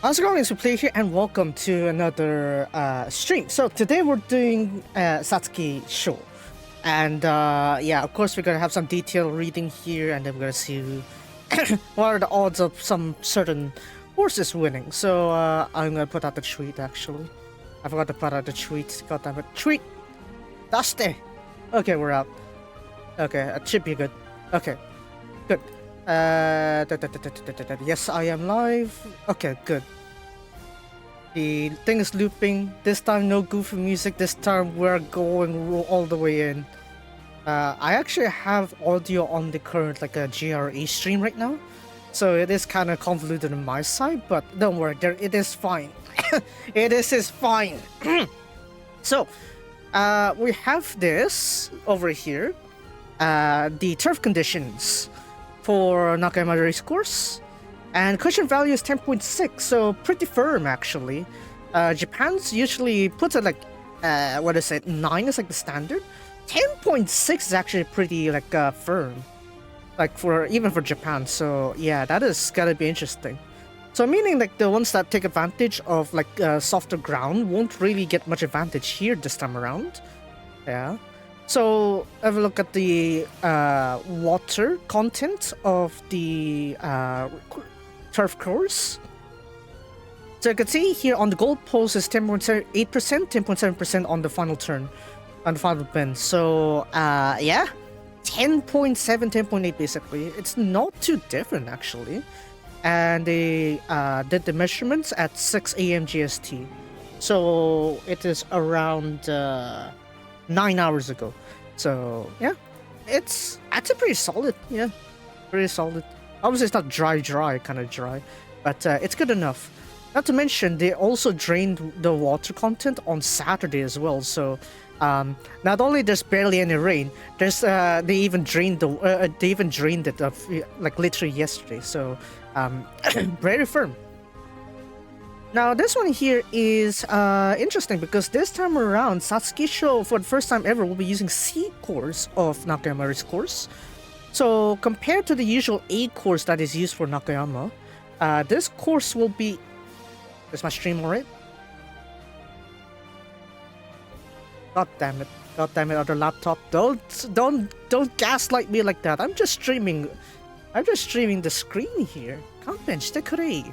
How's it going? It's Play here, and welcome to another stream. So today we're doing Satsuki-sho, and yeah, of course we're gonna have some detailed reading here, and then we're gonna see what are the odds of some certain horses winning. So I'm gonna put out the tweet. Actually, I forgot to put out the tweet. God damn it! Tweet. Daste. Okay, we're out. Okay, it should be good. Okay, good. Yes, I am live. Okay, good. The thing is looping. This time, no goofy music. This time, we're going all the way in. I actually have audio on the current like a GRE stream right now, so it is kind of convoluted on my side. But don't worry, it is fine. It is fine. So, we have this over here. The turf conditions for Nakayama race course, and cushion value is 10.6, so pretty firm actually. Japan's usually puts it like what is it, 9 is like the standard. 10.6 is actually pretty like firm, like for even for Japan. So yeah, that is gotta be interesting. So meaning like the ones that take advantage of like softer ground won't really get much advantage here this time around. Yeah. So have a look at the water content of the turf course. So you can see here on the goal post is 10.8%, 10.7% on the final turn, on the final bend. So yeah, 10.7, 10.8 basically. It's not too different actually. And they did the measurements at 6 a.m. GST. So it is around 9 hours ago. So yeah, it's actually pretty solid. Yeah, pretty solid. Obviously, it's not dry, kind of dry, but it's good enough. Not to mention, they also drained the water content on Saturday as well. So not only there's barely any rain, there's they even drained it like literally yesterday. So very firm. Now this one here is interesting because this time around Satsuki-sho for the first time ever will be using C course of Nakayama's course. So compared to the usual A course that is used for Nakayama, this course will be... Is my stream alright? God damn it, other laptop. Don't gaslight me like that. I'm just streaming the screen here. Kanpen shite kurei.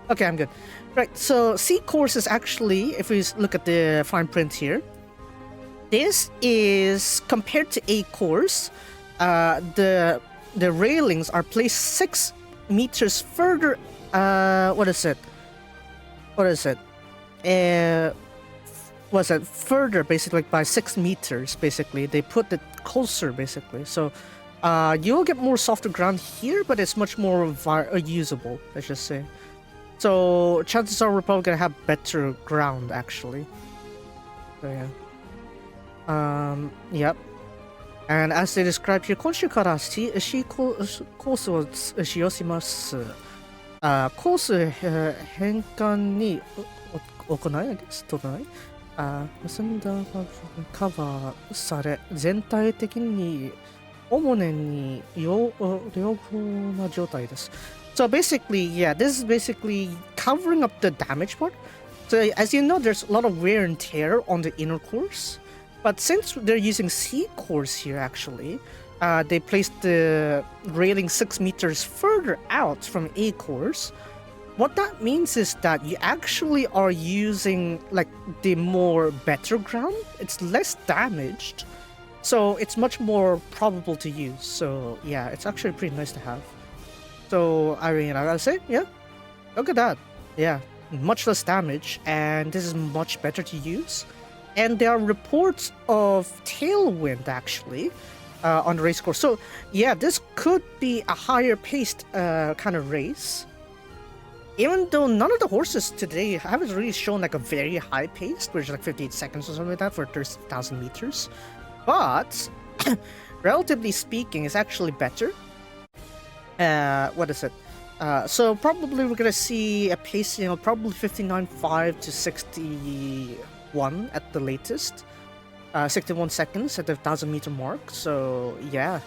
Okay, I'm good. Right, so C course is actually, if we look at the fine print here, this is compared to A course. The railings are placed 6 meters further. What is it? Further basically, like by 6 meters. Basically, they put it closer. Basically, so you'll get more softer ground here, but it's much more usable. Let's just say. So chances are we're probably gonna have better ground actually. So yeah. Yep. And as they describe here, 今週から C コースを使用します。コース変換に行い、結んだカバーされ、全体的に主に良好な状態です。So basically, yeah, this is basically covering up the damage part. So as you know, there's a lot of wear and tear on the inner course. But since they're using C course here, actually, they placed the railing 6 meters further out from A course. What that means is that you actually are using like the more better ground. It's less damaged, so it's much more probable to use. So yeah, it's actually pretty nice to have. So I mean, I gotta say, yeah, look at that. Yeah, much less damage, and this is much better to use. And there are reports of tailwind actually on the race course. So yeah, this could be a higher paced kind of race. Even though none of the horses today haven't really shown like a very high pace, which is like 58 seconds or something like that for 30,000 meters. But relatively speaking, it's actually better. What is it? So probably we're gonna see a pace, probably 59.5 to 61 at the latest. 61 seconds at the 1,000 meter mark. So yeah,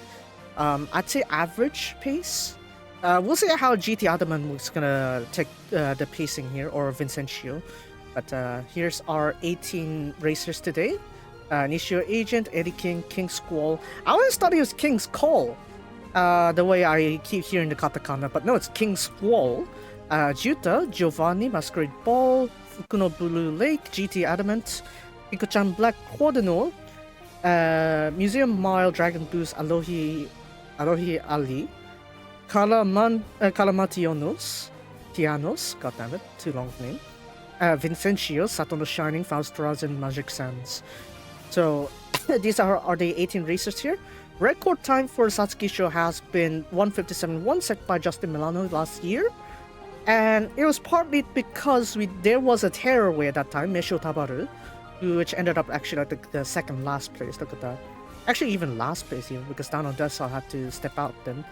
I'd say average pace. We'll see how GT Adamant was gonna take the pacing here, or Vincencio. But here's our 18 racers today. Nishio Agent, Eddie King, King Squall. I always thought he was King's Call, the way I keep hearing the katakana, but no, it's King Squall. Juta, Giovanni, Masquerade Ball, Fukuno Blue Lake, GT Adamant, Piko-chan Black Quadinol, Museum Mile, Dragon Boost, Alohi Ali, Calamationos, Tianos, goddammit, too long of name, Vincencio, Satono Shining, Faustras, and Magic Sands. So, these are the 18 racers here. Record time for Satsuki-sho has been 1:57.1 set by Justin Milano last year. And it was partly because there was a tearaway at that time, Mesho Tabaru, which ended up actually at the second last place. Look at that. Actually, even last place even, because Dano Dessa had to step out then.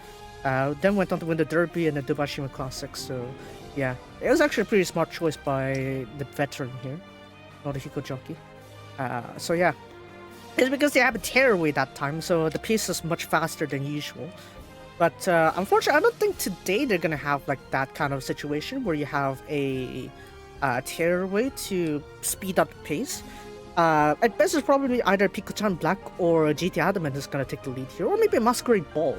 Then went on to win the Derby and the Dubashima Classics. So, yeah, it was actually a pretty smart choice by the veteran here, Norihiko Jockey. So yeah, it's because they have a tearaway that time, so the pace is much faster than usual. But unfortunately, I don't think today they're gonna have like that kind of situation where you have a tearaway to speed up the pace. At best, it's probably either Piko-chan Black or GT Adamant is gonna take the lead here, or maybe Masquerade Ball.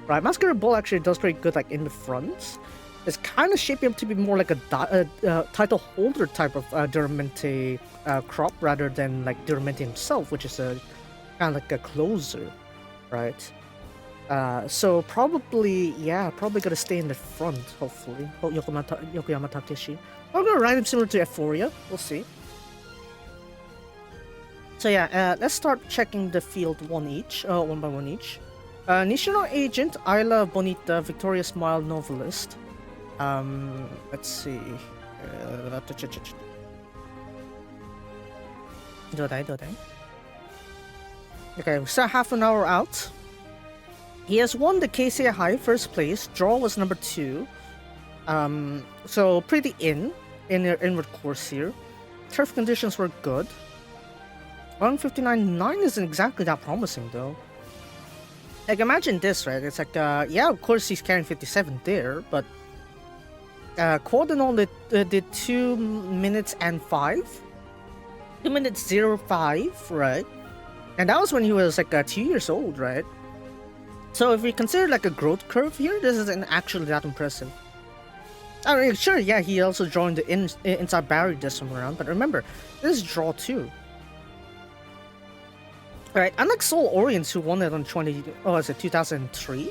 Right, Masquerade Ball actually does pretty good like in the front. It's kind of shaping up to be more like a title holder type of Duramente crop rather than like Duramente himself, which is a kind of like a closer, right? So probably gonna stay in the front, hopefully. Yokoyama Takeshi. I'm gonna ride him similar to Euphoria. We'll see. So yeah, let's start checking the field one by one each. Nishino Agent, Ayla Bonita, Victoria Smile, Novelist. Let's see. Okay, we still half an hour out. He has won the KCA High first place. Draw was number 2. So pretty in their inward course here. Turf conditions were good. 159.9 isn't exactly that promising though. Like imagine this, right? It's like yeah, of course he's carrying 57 there, but Quadinol did 2 minutes and 5. 2 minutes 05, right? And that was when he was like 2 years old, right? So if we consider like a growth curve here, this isn't actually that impressive. I mean, sure, yeah, he also joined the inside barrier this time around, but remember, this is draw 2. Alright, unlike Seoul Orients who won it on 2003,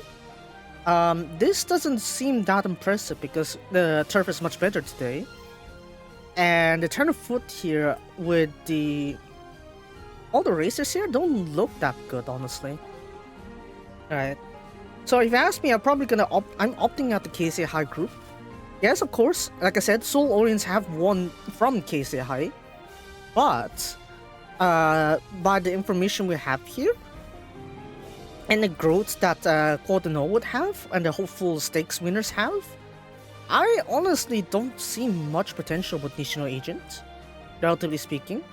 this doesn't seem that impressive because the turf is much better today. And the turn of foot here with all the racers here don't look that good, honestly. Alright. So if you ask me, I'm probably gonna I'm opting out the KCA High group. Yes, of course, like I said, Seoul Orients have won from KCA High. But by the information we have here, and the growth that Quadinol would have, and the hopeful stakes winners have, I honestly don't see much potential with Nishino Agent, relatively speaking.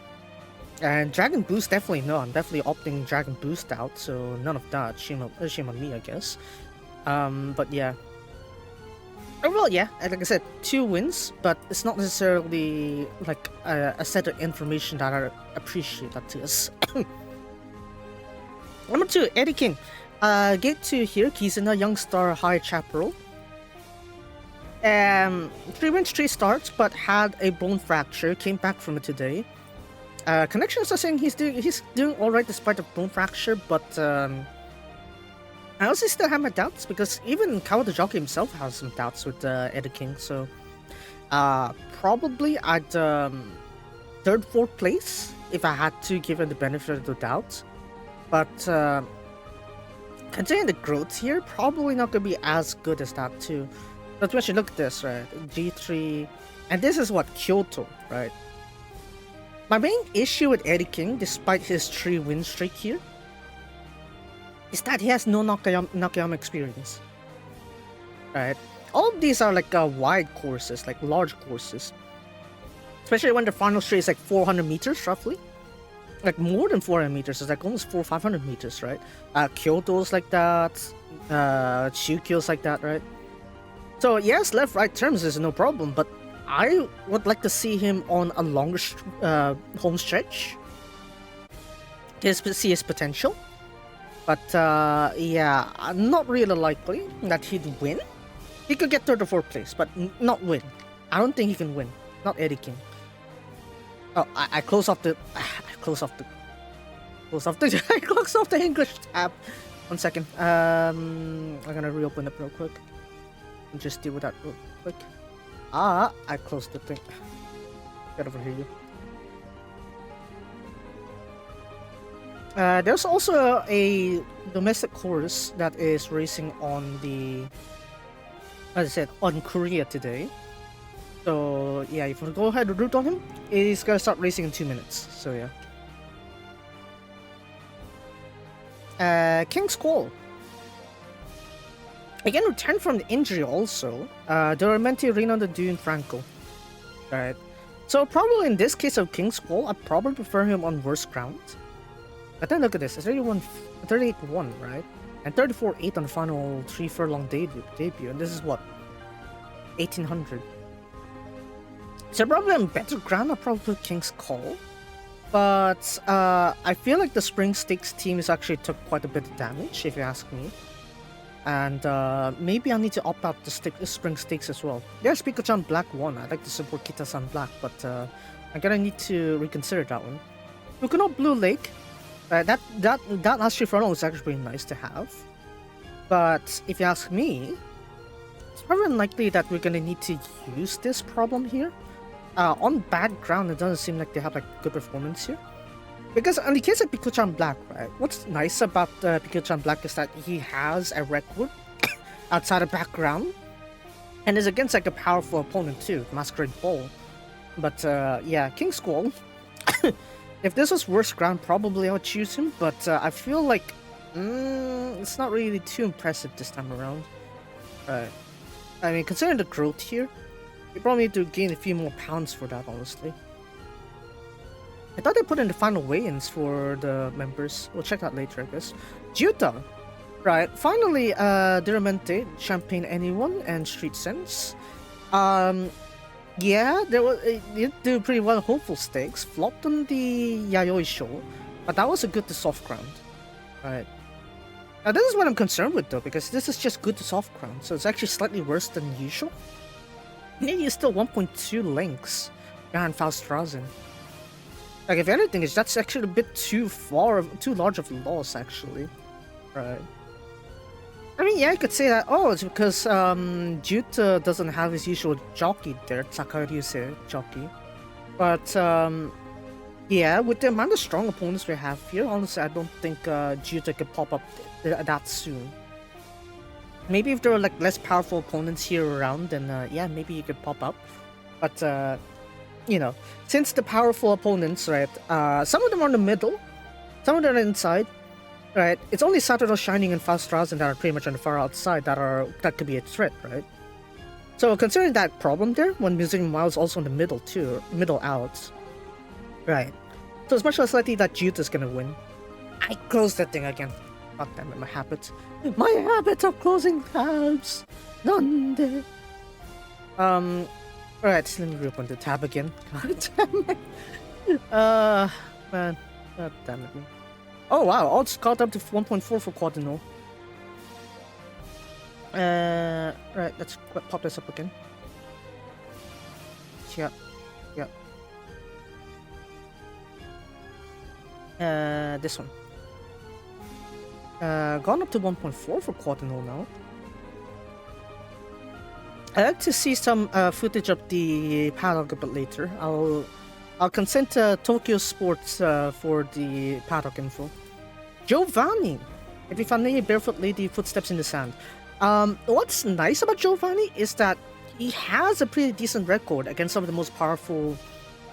And Dragon Boost, definitely no. I'm definitely opting Dragon Boost out, so none of that. Shame on me, I guess. But yeah. Overall, yeah, like I said, 2 wins, but it's not necessarily like a set of information that I appreciate that to us. Number 2, Eddie King. Gate 2 here, Kizuna, Youngstar, High Chaparral. 3 wins, 3 starts, but had a bone fracture, came back from it today. Connections are saying he's doing alright despite the bone fracture, but I also still have my doubts because even Kawada Jockey himself has some doubts with Eddie King, so probably at 3rd, 4th place if I had to give him the benefit of the doubt. But considering the growth here, probably not going to be as good as that too. Not to mention, look at this, right? G3, and this is what, Kyoto, right? My main issue with Eddie King, despite his 3 win streak here, is that he has no Nakayama experience. Right? All of these are like wide courses, like large courses. Especially when the final straight is like 400 meters, roughly. Like more than 400 meters, it's like almost 400-500 meters, right? Kyoto's like that, Chukyo's like that, right? So yes, left-right terms is no problem, but I would like to see him on a longer home stretch to see his potential. But yeah, not really likely that he'd win. He could get third or fourth place, but not win. I don't think he can win. Not Eddie King. Oh, I close off the. I close off the. I close off the English tab. 1 second. I'm gonna reopen it real quick and just deal with that real quick. I closed the thing. Get over here, you. There's also a domestic horse that is racing on the, as I said, on Korea today. So yeah, if we go ahead and root on him, he's gonna start racing in 2 minutes. So yeah. King's Call. Again, returned from the injury also. Doramente, Reynaldo, Dune, Franco. Right. So probably in this case of King's Call, I'd probably prefer him on worse ground. But then look at this, it's 38-1, right? And 34-8 on the final 3 furlong debut, and this is what? 1800. So probably on better ground, I'll probably put King's Call. But I feel like the Spring Stakes team has actually took quite a bit of damage, if you ask me. And maybe I need to opt out the Spring Stakes as well. There's Pikachu Black 1, I'd like to support Kita-san Black, but I'm gonna need to reconsider that one. Lukuno Blue Lake. That last 3 furlong is actually pretty nice to have. But if you ask me, it's probably unlikely that we're gonna need to use this problem here. On bad ground, it doesn't seem like they have like good performance here. Because in the case of Pikachu Black, right, what's nice about Pikachu Black is that he has a record outside of background, and is against like a powerful opponent too, Masquerade Ball. But yeah, King's Call. If this was worse ground, probably I would choose him, but I feel like it's not really too impressive this time around. I mean, considering the growth here, you probably need to gain a few more pounds for that, honestly. I thought they put in the final weigh-ins for the members. We'll check that later, I guess. Juta! Right, finally, Duramente, Champagne Anyone, and Street Sense. Yeah, it did do pretty well in Hopeful Stakes. Flopped on the Yayoi Show, but that was a good to soft ground. Right. Now this is what I'm concerned with though, because this is just good to soft ground, so it's actually slightly worse than usual. Maybe it's still 1.2 lengths behind Faustrazin. Like if anything, that's actually a bit too large of a loss actually. Right. I mean, yeah, I could say that, oh, it's because Juta doesn't have his usual jockey there, Sakaryuse jockey. But, yeah, with the amount of strong opponents we have here, honestly, I don't think Juta could pop up that soon. Maybe if there were, like, less powerful opponents here around, then, yeah, maybe he could pop up. But, you know, since the powerful opponents, right, some of them are in the middle, some of them are inside. Right, it's only Saturday Shining and Faustrazin that are pretty much on the far outside that could be a threat, right? So considering that problem there, when Museum Miles also in the middle too, middle out, right? So it's much less likely that Juta's gonna win. I closed that thing again. God damn it, my habit of closing tabs. Nande. Alright, let me reopen the tab again. God damn it. Man, god damn it. Oh wow, odds got up to 1.4 for Quadino. Right, let's pop this up again. Yeah. This one. Gone up to 1.4 for Quadino now. I'd like to see some footage of the paddock a bit later. I'll consent to Tokyo Sports for the paddock info. Giovanni! Epifania Barefoot Lady Footsteps in the Sand. What's nice about Giovanni is that he has a pretty decent record against some of the most powerful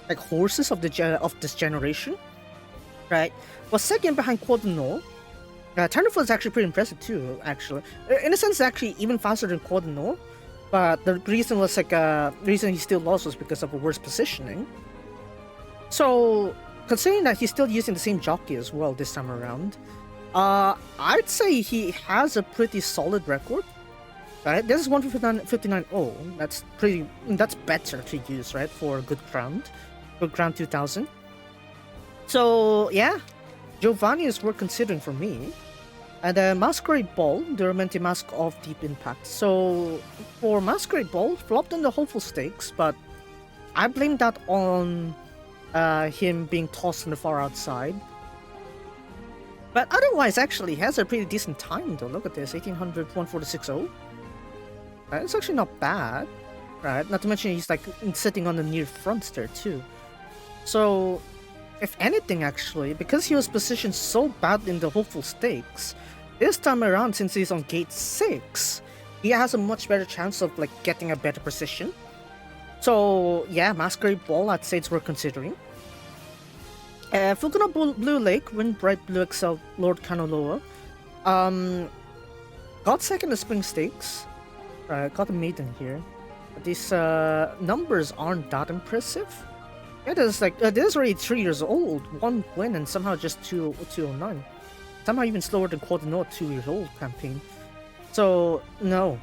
like horses of this generation. Right? Was second behind Quadino. Thunderfoot is actually pretty impressive too, actually. In a sense, actually even faster than Quadino. But the reason was like reason he still lost was because of a worse positioning. So, considering that he's still using the same jockey as well this time around, I'd say he has a pretty solid record. Right, this is 159.0. That's better to use, right, for good ground 2000. So yeah, Giovanni is worth considering for me. And Masquerade Ball, the romantic mask of Deep Impact. So for Masquerade Ball, flopped on the hopeful stakes, but I blame that on him being tossed on the far outside. But otherwise, actually, he has a pretty decent time though. Look at this, 1800, 146.0. It's actually not bad, right? Not to mention he's like sitting on the near front there too. So, if anything, actually, because he was positioned so bad in the hopeful stakes, this time around, since he's on gate 6, he has a much better chance of like getting a better position. So yeah, Masquerade Ball, I'd say it's worth considering. Fukuno Blue Lake, Wind Bright Blue XL, Lord Kanoloa. Got second in Spring Stakes. Got a maiden here. But these numbers aren't that impressive. Yeah, this is already 3 years old. 1 win and somehow just 209. Somehow even slower than Quadno 2 years old campaign. So no.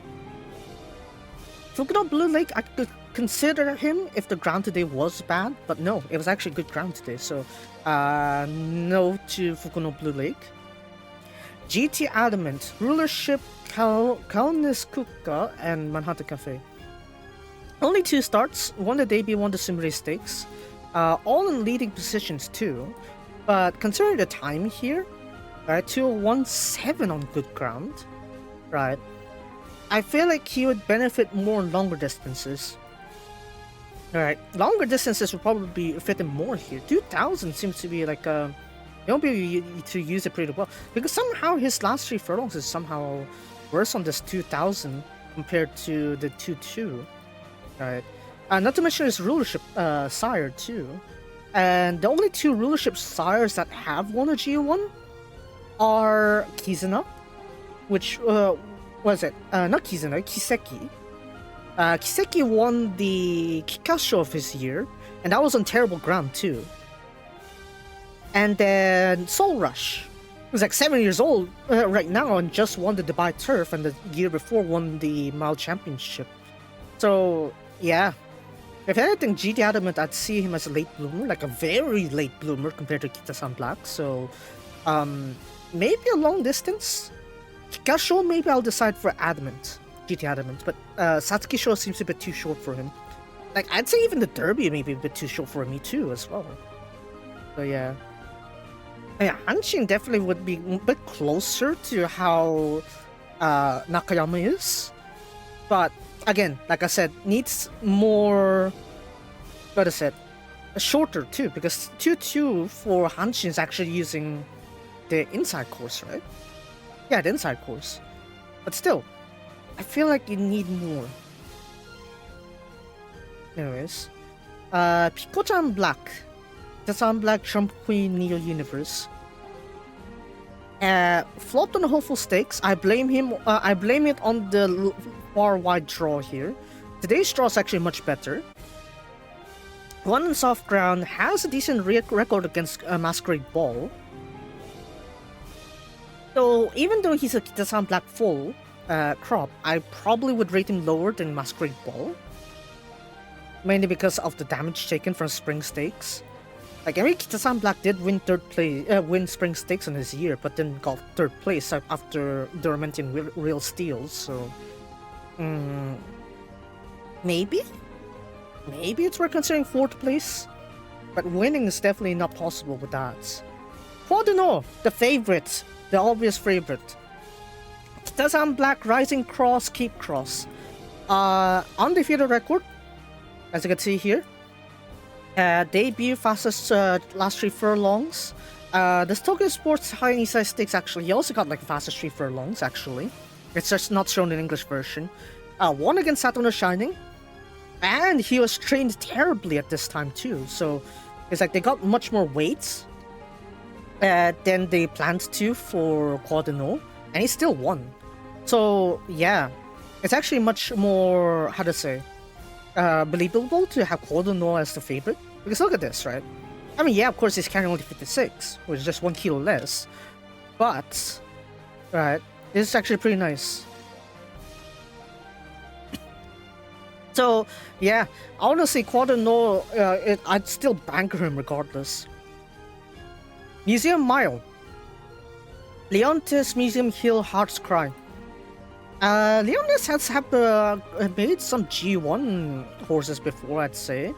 Fukuno Blue Lake, I could consider him if the ground today was bad, but no, it was actually good ground today. So no to Fukuno Blue Lake. GT Adamant, Rulership, Kauniskuka, and Manhattan Cafe. Only 2 starts, won the debut, won the Sumire Stakes. All in leading positions too. But considering the time here, 217 on good ground, right? I feel like he would benefit more in longer distances. Alright, longer distances would probably fit him more here. 2000 seems to be like you'll be to use it pretty well. Because somehow his last 3 furlongs is somehow worse on this 2000 compared to the 2-2. Right. Not to mention his rulership sire too. And the only 2 rulership sires that have won a G1 are Kizuna, which was it? Not Kizuna, Kiseki. Kiseki won the Kikasho of his year, and that was on terrible ground too. And then Soul Rush, who's like 7 years old right now and just won the Dubai Turf, and the year before won the Mile Championship. So yeah, if anything, GT Adamant, I'd see him as a late bloomer, like a very late bloomer compared to Kita-san Black. So maybe a long distance. Kikasho, maybe I'll decide for Adamant. GT Adamant, but Satsuki-sho seems a bit too short for him. Like, I'd say even the Derby may be a bit too short for me too, as well. So yeah. Yeah, Hanshin definitely would be a bit closer to how Nakayama is. But, again, like I said, needs more... What is it? Shorter too, because 2-2 for Hanshin is actually using the inside course, right? Yeah, the inside course. But still, I feel like you need more. Anyways, Pico-chan Black, Kita-san Black Shampoing Neo Universe. Flopped on the hopeful stakes. I blame him. I blame it on the far wide draw here. Today's draw is actually much better. Won on soft ground, has a decent record against Masquerade Ball. So even though he's a Kita-san Black full crop, I probably would rate him lower than Masquerade Ball. Mainly because of the damage taken from Spring Stakes. Like, I mean, Kita-san Black did win win Spring Stakes in his year, but then got 3rd place after Dormantian Real Steals, so... maybe? Maybe it's worth considering 4th place? But winning is definitely not possible with that. Quadino, the favorite. The obvious favorite. Kita-san Black, Rising Cross, Keep Cross. Undefeated record, as you can see here. Debut, fastest last 3 furlongs. This Tokyo Sports High and Eastside Stakes, actually, he also got like fastest 3 furlongs, actually. It's just not shown in English version. Won against Saturn Shining. And he was trained terribly at this time too. So it's like they got much more weight than they planned to for Quadino. And he still won. So yeah, it's actually much more, how to say, believable to have Quadino as the favorite. Because look at this, right? I mean, yeah, of course he's carrying only 56, which is just 1 kilo less. But, right, this is actually pretty nice. So, yeah, honestly, Quadrant no, I'd still banker him regardless. Museum Mile. Leontis Museum Hill Hearts Cry. Leontis has made some G1 horses before, I'd say.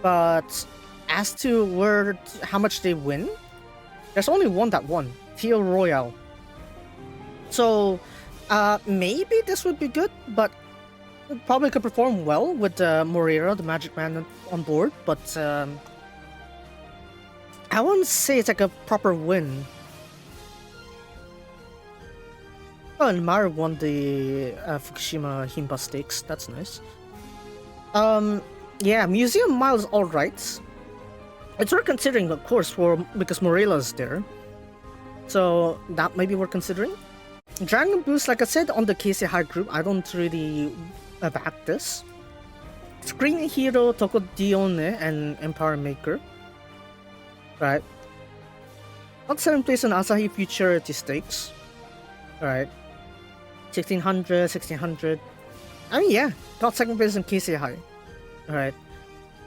But as to how much they win, there's only one that won, Theo Royale. So, maybe this would be good, but it probably could perform well with Moreira, the Magic Man, on board. But I wouldn't say it's like a proper win. Oh, and Maru won the Fukushima Himba Stakes. That's nice. Yeah, Museum Mile is alright. It's worth considering, of course, because Morella's there. So that might be worth considering. Dragon Boost, like I said on the KC High group, I don't really back this. Screen Hero, Tokodione, and Empire Maker. Right. Got 7th place in Asahi Futurity Stakes. Alright. 1600, 1600. I mean, yeah, got 2nd place in KC High. Alright.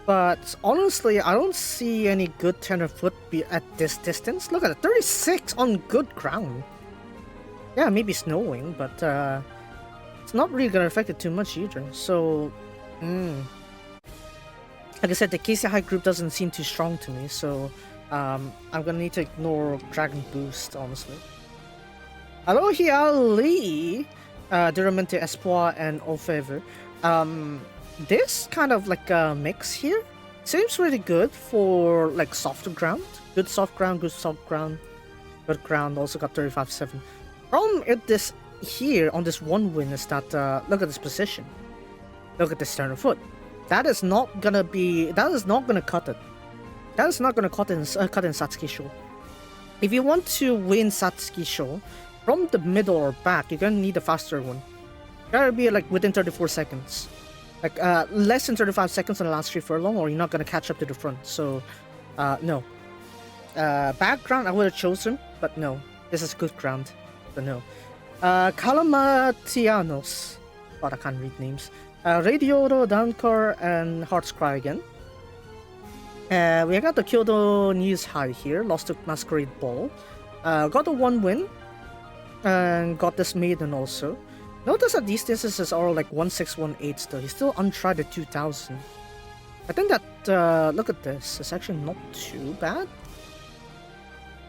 But honestly, I don't see any good tenderfoot at this distance. Look at it, 36 on good ground. Yeah, maybe snowing, but it's not really gonna affect it too much either. So, like I said, the KC High group doesn't seem too strong to me, so I'm gonna need to ignore Dragon Boost, honestly. Aloha Lee, Duramente Espoir, and Orfever. This kind of like a mix here seems really good for like softer ground. Good soft ground, good soft ground, good ground. Also got 35-7. Problem with this here on this one win is that look at this position. Look at this tenderfoot. That is not gonna be. That is not gonna cut it. That is not gonna cut in Satsuki-sho. If you want to win Satsuki-sho from the middle or back, you're gonna need a faster one. Gotta be like within 34 seconds. Like less than 35 seconds on the last 3 furlong, or you're not gonna catch up to the front. So, no. Background I would have chosen, but no. This is good ground, but no. Calamatianos. God, I can't read names. Radioro, Dankar, and Hearts Cry again. We got the Kyoto News High here. Lost to Masquerade Ball. Got the 1 win. And got this Maiden also. Notice that these distances are all like 1618 still. He's still untried at 2000. I think that, look at this. It's actually not too bad.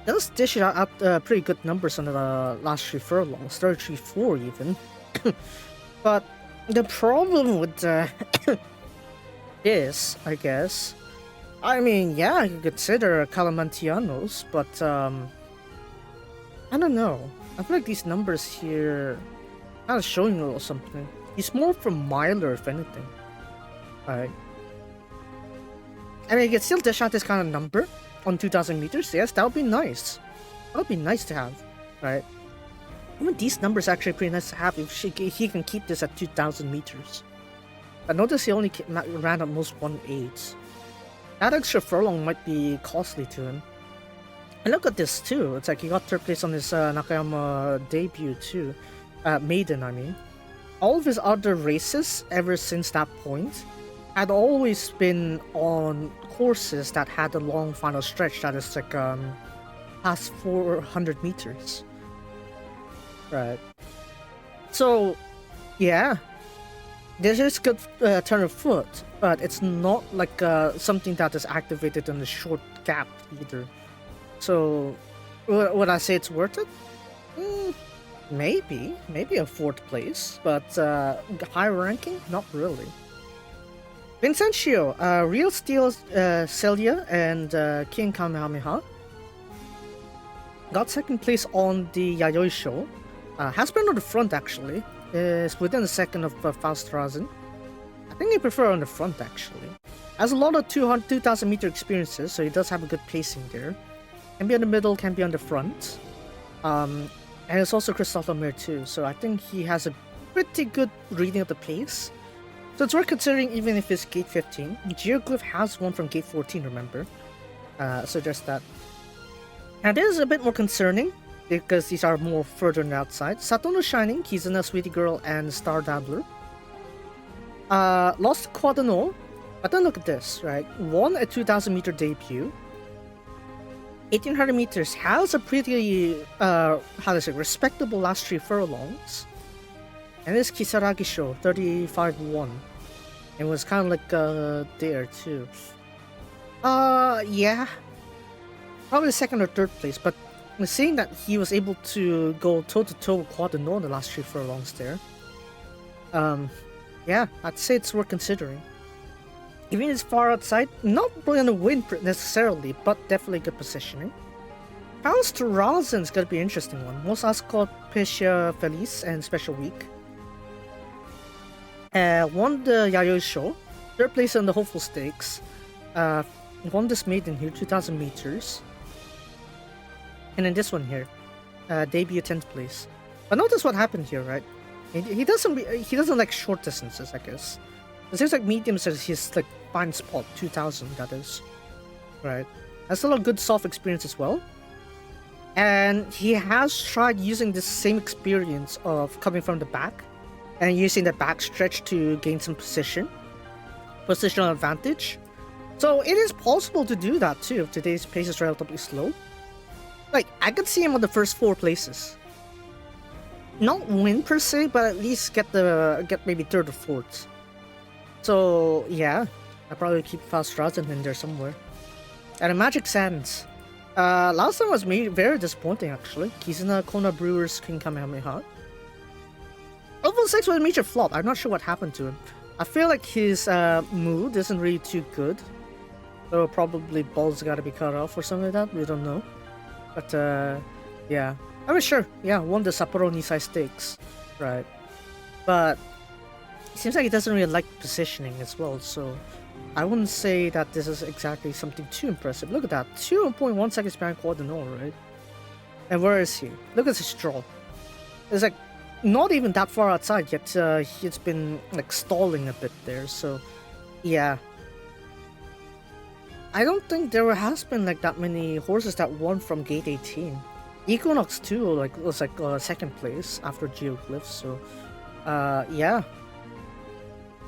Does dish out pretty good numbers on the last 3 furlongs. 33-4 even. But the problem with this, I guess. I mean, yeah, you could consider Calamantianos, but I don't know. I feel like these numbers here kind of showing a little something. He's more from Miler, if anything. Alright. I mean, you can still dish out this kind of number on 2000 meters. Yes, that would be nice. That would be nice to have. Right? Even these numbers are actually pretty nice to have if he can keep this at 2000 meters. But notice he only ran at most 1/8. That extra furlong might be costly to him. And look at this too. It's like he got 3rd place on his Nakayama debut too. Maiden, I mean. All of his other races ever since that point had always been on courses that had a long final stretch that is like past 400 meters. Right. So, yeah. This is good turn of foot, but it's not like something that is activated in a short gap either. So, would I say it's worth it? Maybe a 4th place, but high ranking? Not really. Vincentio, Real Steel Celia, and King Kamehameha got 2nd place on the Yayoi Show. Has been on the front actually. Is within a second of Faustrazin. I think I prefer on the front actually. Has a lot of 2000 meter experiences, so he does have a good placing there. Can be on the middle, can be on the front. And it's also Christopher Mir too, so I think he has a pretty good reading of the pace. So it's worth considering even if it's gate 15. Geoglyph has one from gate 14, remember? So there's that. And this is a bit more concerning, because these are more further on the outside. Satono Shining, he's in a Sweetie Girl and Star Dabbler. Lost to Quadano, but then look at this, right? Won a 2,000-meter debut. 1,800 meters has a pretty, how to say, respectable last 3 furlongs. And this Kisaragi-sho, 35-1. It was kind of like there too. Yeah. Probably second or third place, but seeing that he was able to go toe-to-toe with Quadano in the last 3 furlongs there. Yeah, I'd say it's worth considering. Even it's far outside, not really on the win necessarily, but definitely good positioning. House to Rosin's gonna be an interesting one. Most Ascot, Pescia Feliz, and Special Week. Won the Yayoi Show, third place on the Hopeful Stakes. Won this maiden here, 2,000 meters. And then this one here, debut 10th place. But notice what happened here, right? He doesn't like short distances, I guess. It seems like mediums is his like fine spot, 2,000 that is, right? Has a lot of good soft experience as well. And he has tried using this same experience of coming from the back and using the back stretch to gain some positional advantage. So it is possible to do that too if today's pace is relatively slow. Like, I could see him on the first 4 places. Not win per se, but at least get maybe third or fourth. So yeah, I'll probably keep Fast Rosin in there somewhere. And a Magic Sands. Last time was very disappointing actually. Kizuna Kona Brewers King Kamehameha. Level 6 was a major flop. I'm not sure what happened to him. I feel like his mood isn't really too good. So probably balls gotta be cut off or something like that. We don't know. But yeah. I mean sure, yeah, won the Sapporo Nisai Stakes. Right. But it seems like he doesn't really like positioning as well, so I wouldn't say that this is exactly something too impressive. Look at that, 2.1 seconds behind Quadano, right? And where is he? Look at his draw. It's like not even that far outside yet. He's been like stalling a bit there, so yeah. I don't think there has been like that many horses that won from gate 18. Equinox too, like was like second place after Geoglyphs, so yeah.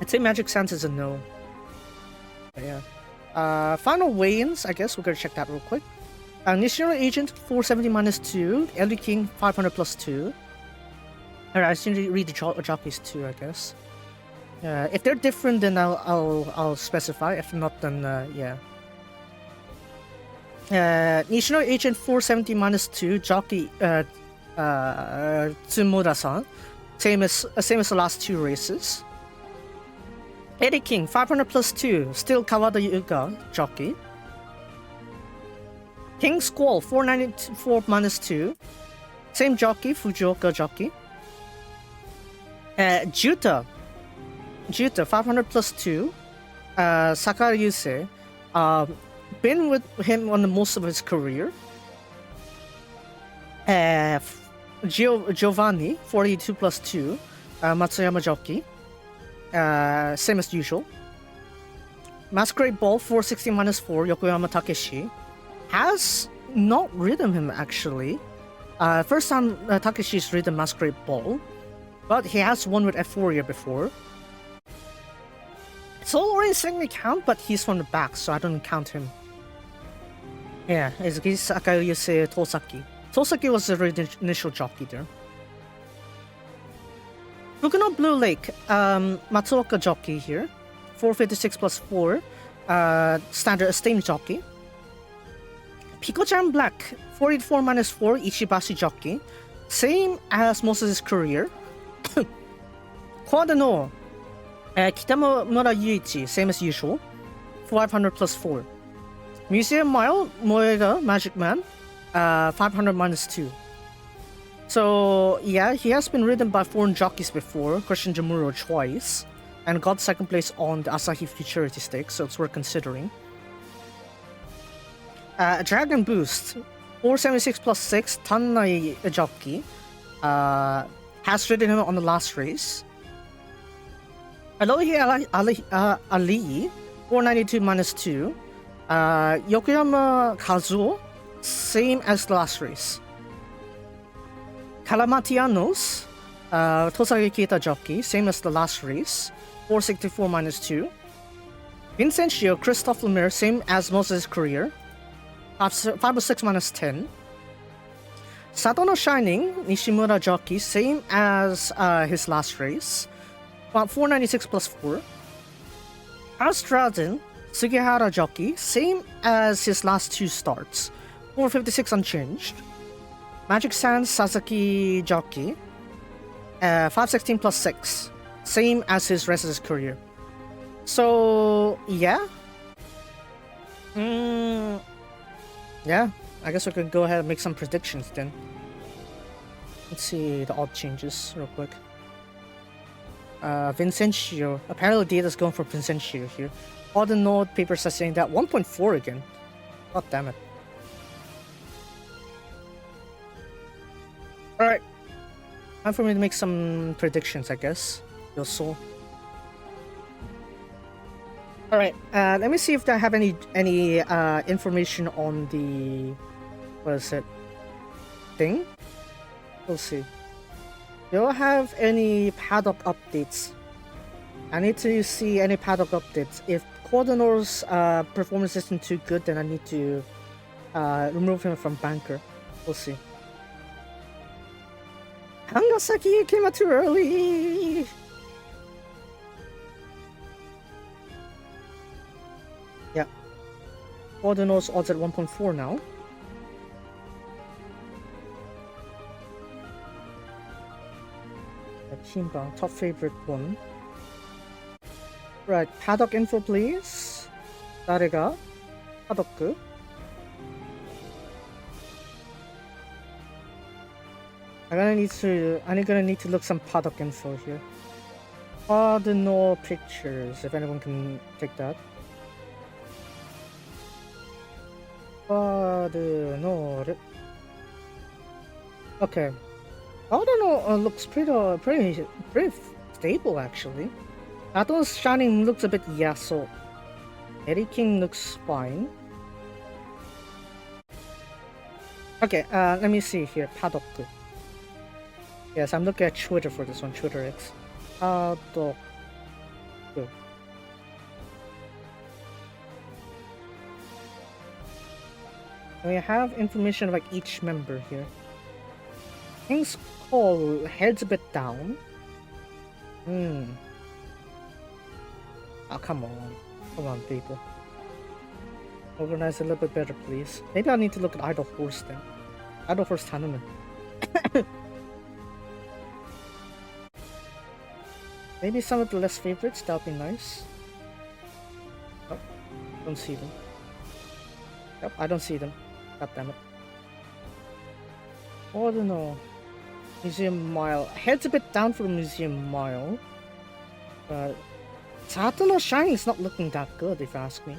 I'd say Magic Sands is a no. But yeah. Final weigh-ins, I guess we're gonna check that real quick. National Agent 470 minus 2, Ellie King 500 plus 2. Alright, I should read the jockeys too, I guess. If they're different, then I'll specify. If not, then yeah. National Agent 470 minus 2, jockey Tsumoda-san. Same as the last 2 races. Eddie King 500 plus 2, still Kawada Yuga, jockey. King Squall 494 minus 2, same jockey, Fujioka jockey. Juta 500 plus 2, Sakara Yusei. Been with him on the most of his career. Giovanni 42 plus 2, Matsuyama jockey. Same as usual. Masquerade Ball 460 minus 4, Yokoyama Takeshi. Has not ridden him actually. First time Takeshi's ridden Masquerade Ball, but he has won with Euphoria before. Solo Rain technically count, but he's from the back, so I don't count him. Yeah, it's Akayuse Tosaki. Tosaki was the initial jockey there. Fukuno Blue Lake, Matsuoka jockey here. 456 plus 4, standard esteemed jockey. Pico-chan Black, 484 minus 4, Ichibashi jockey. Same as most of his career. Quadano, Kitamura Yuichi, same as usual. 500 plus 4. Museum Mile, Moega, Magic Man, 500 minus 2. So yeah, he has been ridden by foreign jockeys before, Christian Jamuro twice, and got second place on the Asahi Futurity Stakes, so it's worth considering. Dragon Boost, 476 plus 6, Tannai jockey, has ridden him on the last race. Alohi Ali, 492 minus 2, Yokoyama Kazuo, same as the last race. Kalamatianos, Tosage Keita jockey, same as the last race. 464 minus 2. Vincentio, Christophe Lemaire, same as most of his career. 506 minus 10. Satono Shining, Nishimura Jockey, same as his last race. 496 plus 4. House Dragon, Sugihara Jockey, same as his last 2 starts. 456 unchanged. Magic Sands Sasaki Jockey, 516 plus 6. Same as his rest of his career. So, yeah. Yeah, I guess we can go ahead and make some predictions then. Let's see the odd changes real quick. Vincentio. Apparently data's going for Vincentio here. All the node papers are saying that 1.4 again. God damn it. Alright. Time for me to make some predictions, I guess. Your soul. Alright, let me see if I have any information on the... What is it? Thing? We'll see. Do I have any paddock updates? I need to see any paddock updates. If Cordonor's performance isn't too good, then I need to remove him from banker. We'll see. Hangasaki came out too early! Yeah. Cordonor's odds at 1.4 now. Kimba, top favorite one. Right, paddock info please. Darega? Paddock. I'm gonna need to look some paddock info here. Cardinal pictures, if anyone can take that. Cardinal. Okay. Cardinal looks pretty stable actually. Ato's Shining looks a bit yasso. Eddie King looks fine. Okay, let me see here. Paddock. Yes, I'm looking at Twitter for this one. Twitter X. Paddock. We have information about each member here. King's Call heads a bit down. Oh, come on. Come on, people. Organize a little bit better, please. Maybe I need to look at Idle Horse then. Idle Horse Tournament. Maybe some of the less favorites, that would be nice. Oh, don't see them. Yep, I don't see them. God damn it. Oh, I don't know. Museum Mile. Head's a bit down for the Museum Mile. But Satono Shining is not looking that good, if you ask me.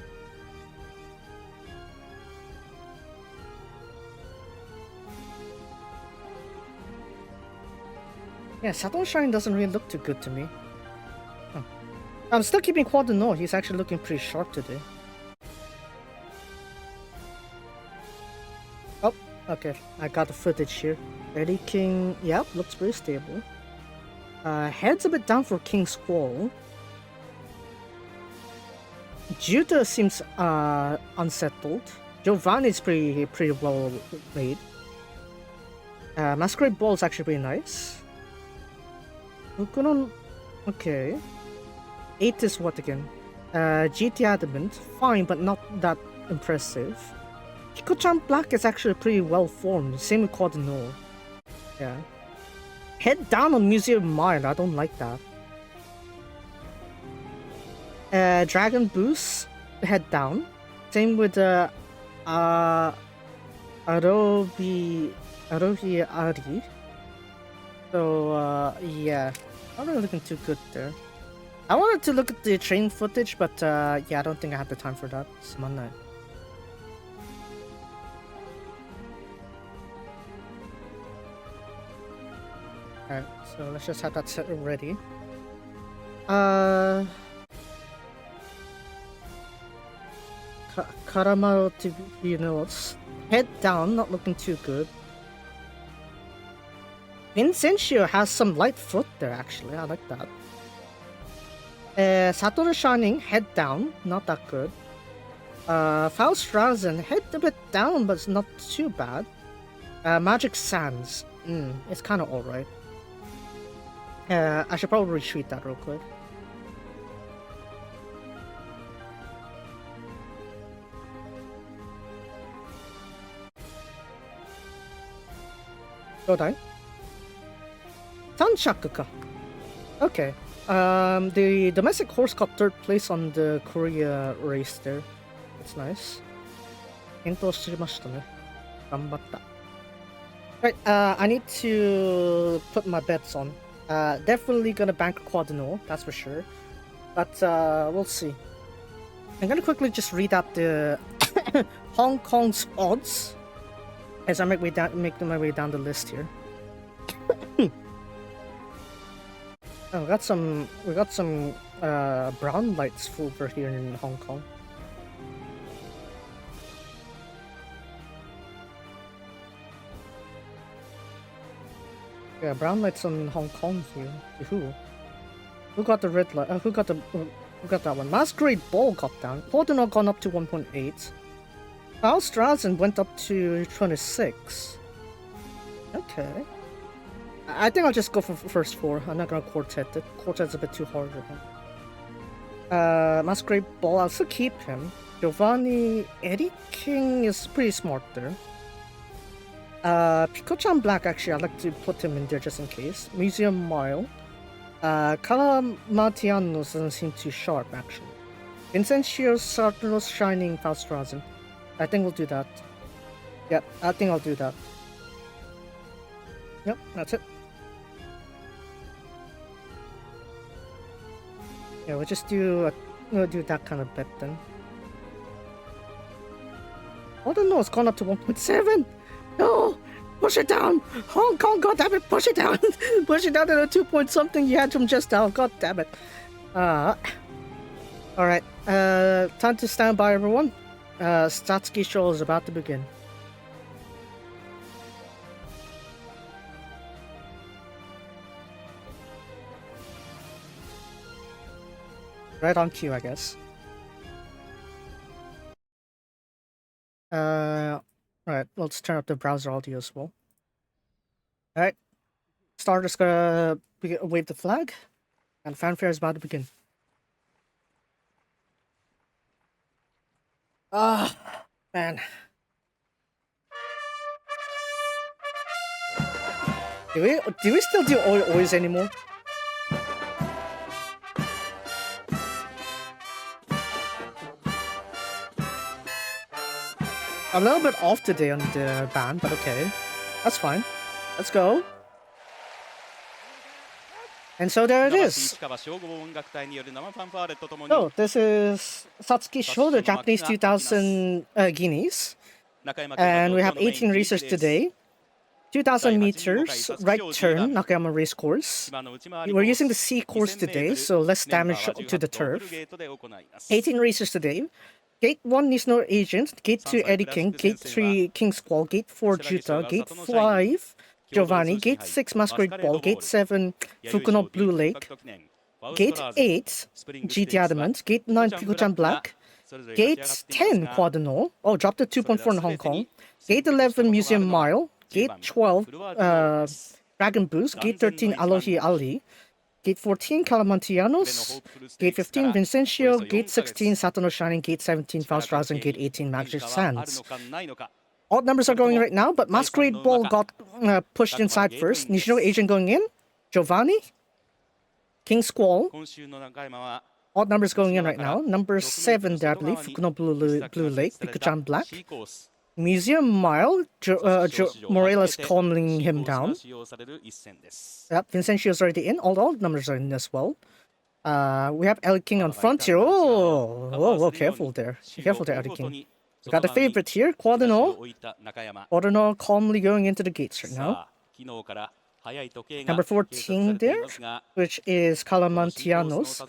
Yeah, Satono Shining doesn't really look too good to me. Huh. I'm still keeping Quad No. He's actually looking pretty sharp today. Oh, okay. I got the footage here. Eddie King, yep, looks pretty stable. Head's a bit down for King Squall. Judah seems unsettled. Giovanni's pretty well made. Masquerade Ball is actually pretty nice. Ukunon, okay. 8 is what again? GT Adamant, fine, but not that impressive. Hiko-chan Black is actually pretty well formed, same with Cardinal. Yeah. Head down on Museum Mile, I don't like that. Dragon Boost, head down. Same with Arohi Ari. So, yeah. Not really looking too good there. I wanted to look at the train footage, but yeah, I don't think I have the time for that. It's Monday. Alright, so let's just have that set ready. Karamaro TV notes. Head down, not looking too good. Vincentio has some light foot there, actually. I like that. Satoru Shining, head down, not that good. Faust Rasen, head a bit down, but it's not too bad. Magic Sands, it's kind of alright. I should probably retreat that real quick. Godai. Tanshakuka. Okay. The domestic horse got third place on the Korea race there. That's nice. 検討しましたね。頑張った。Right, I need to put my bets on. Definitely gonna bank Quadino, that's for sure. But we'll see. I'm gonna quickly just read out the Hong Kong's odds as I make my way down the list here. Oh, we got some brown lights over here in Hong Kong. Yeah, brown lights on Hong Kong here. Who? Who got the red light? Who got that one? Masquerade Ball got down. Pordenol gone up to 1.8. Faust Rasen went up to 26. Okay. I think I'll just go for first four. I'm not gonna quartet it. Quartet's a bit too hard right now. Masquerade Ball, I'll still keep him. Giovanni Eddie King is pretty smart there. Pico-chan Black, actually, I'd like to put him in there just in case. Museum Mile. Calamatianos doesn't seem too sharp, actually. Vincentio's Sartros Shining Faust Rasen. I think we'll do that. Yep, I think I'll do that. Yep, that's it. Yeah, we'll just do that kind of bet then. Oh no, it's gone up to 1.7! No! Push it down! Hong Kong, goddammit, push it down! Push it down to the 2 point something you had from just now, goddammit. Alright, time to stand by, everyone. Satsuki-sho is about to begin. Right on cue, I guess. Alright, let's turn up the browser audio as well. Alright, starter's gonna wave the flag, and fanfare is about to begin. Man. Do we still do ois anymore? A little bit off today on the band, but okay. That's fine. Let's go. And so there it is. So this is Satsuki-sho, the Japanese 2000 guineas. And we have 18 racers today. 2000 meters, right turn, Nakayama race course. We're using the C course today, so less damage to the turf. 18 racers today. Gate 1, Nisno Agent. Gate 2, Eddie King. Gate 3, King Squall. Gate 4, Juta. Gate 5, Giovanni. Gate 6, Masquerade Ball. Gate 7, Fukuno Blue Lake. Gate 8, GT Adamant. Gate 9, Pico-chan Black. Gate 10, Quadino. Oh, dropped to 2.4 in Hong Kong. Gate 11, Museum Mile. Gate 12, Dragon Boost. Gate 13, Alohi Ali. Gate 14, Calamantianos. Gate 15, Vincencio. Gate 16, Satono Shining. Gate 17, Faust Rasen. Gate 18, Magic Sands. Odd numbers are going right now, but Masquerade Ball got pushed inside first. Nishino Agent going in. Giovanni. King Squall. Odd numbers going in right now. Number 7 there, I believe. Fukuno Blue Lake. Pico-chan Black. Museum Mile, Morales calming him down. Yep, Vincentio's already in. All numbers are in as well. We have El King on front here. Oh, careful there. Careful there, El King. We got the favorite here, Quadino. Quadino calmly going into the gates right now. Number 14 there, which is Calamantianos.